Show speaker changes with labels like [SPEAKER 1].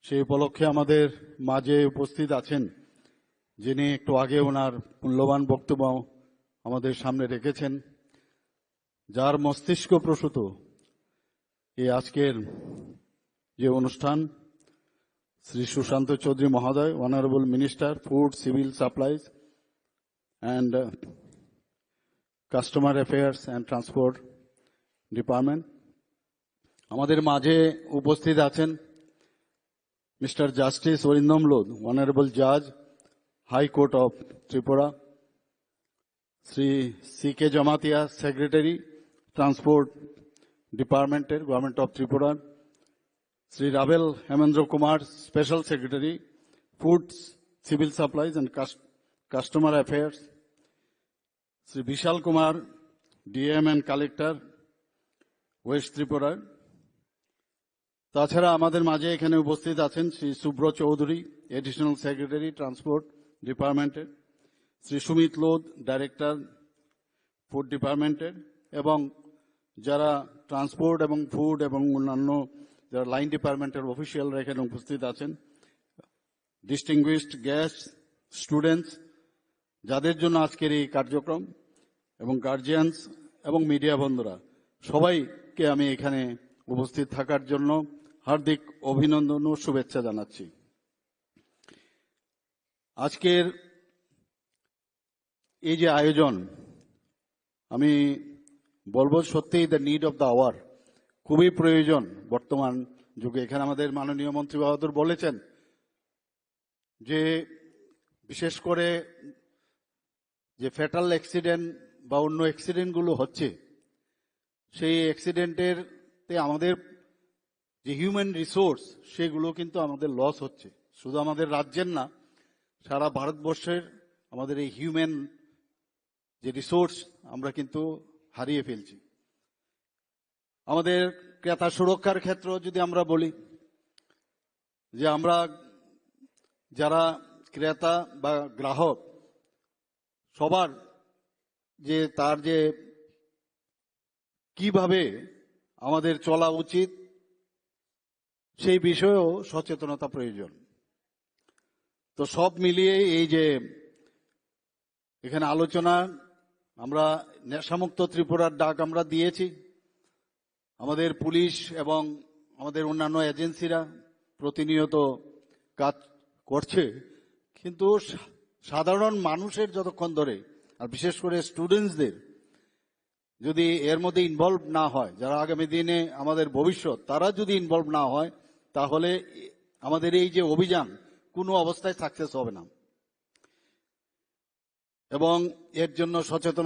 [SPEAKER 1] সেই উপলক্ষে আমাদের মাঝে উপস্থিত আছেন যিনি একটু আগে ওনার মূল্যবান বক্তব্য আমাদের সামনে রেখেছেন, যার মস্তিষ্ক প্রসূত এই আজকের যে অনুষ্ঠান, শ্রী সুশান্ত চৌধুরী মহোদয়, honourable minister, food, civil supplies and customer affairs and transport department. আমাদের মাঝে উপস্থিত আছেন mister justice Arindam Lodh, honourable জাজ, high court of Tripura, Shri C K Jamatia, secretary, transport ডিপার্টমেন্টের, government of Tripura, Shri Ravel Hemendra Kumar, special secretary, foods, civil supplies and customer affairs, Shri Vishal Kumar, DM and collector, west Tripura. তাছাড়া আমাদের মাঝে এখানে উপস্থিত আছেন Shri Subra Chowdhury, additional secretary, transport ডিপার্টমেন্টের, শ্রী সুমিত লোধ, ডাইরেক্টর, ফুড ডিপার্টমেন্টের, এবং যারা ট্রান্সপোর্ট এবং ফুড এবং অন্যান্য যারা লাইন ডিপার্টমেন্টের অফিসিয়ালরা এখানে উপস্থিত আছেন, ডিস্টিংগুইশড গেস্ট, স্টুডেন্টস, যাদের জন্য আজকের এই কার্যক্রম, এবং গার্জিয়ানস এবং মিডিয়া বন্ধুরা, সবাইকে আমি এখানে উপস্থিত থাকার জন্য হার্দিক অভিনন্দন ও শুভেচ্ছা জানাচ্ছি। আজকের এই যে আয়োজন, আমি বলবো সত্যিই the need of the hour, খুবই প্রয়োজন বর্তমান যুগে। এখানে আমাদের মাননীয় মন্ত্রী বাহাদুর বলেছেন যে বিশেষ করে যে ফ্যাটাল অ্যাক্সিডেন্ট বা অন্য অ্যাক্সিডেন্টগুলো হচ্ছে, সেই অ্যাক্সিডেন্টের আমাদের যে হিউম্যান রিসোর্স সেগুলো কিন্তু আমাদের লস হচ্ছে। শুধু আমাদের রাজ্যের না, সারা ভারতবর্ষের আমাদের এই হিউম্যান যে রিসোর্স আমরা কিন্তু হারিয়ে ফেলছি। আমাদের ক্রেতা সুরক্ষার ক্ষেত্র যদি আমরা বলি, যে আমরা যারা ক্রেতা বা গ্রাহক, সবার যে তার যে কিভাবে আমাদের চলা উচিত সেই বিষয়েও সচেতনতা প্রয়োজন। তো সব মিলিয়ে এই যে এখানে আলোচনা, আমরা নেশামুক্ত ত্রিপুরার ডাক আমরা দিয়েছি, আমাদের পুলিশ এবং আমাদের অন্যান্য এজেন্সিরা প্রতিনিয়ত কাজ করছে, কিন্তু সাধারণ মানুষের যতক্ষণ ধরে, আর বিশেষ করে স্টুডেন্টসদের যদি এর মধ্যে ইনভলভ না হয়, যারা আগামী দিনে আমাদের ভবিষ্যৎ, তারা যদি ইনভলভ না হয়, তাহলে আমাদের এই যে অভিযান কোনো অবস্থায় সাকসেস হবে না। এবং এর জন্য সচেতন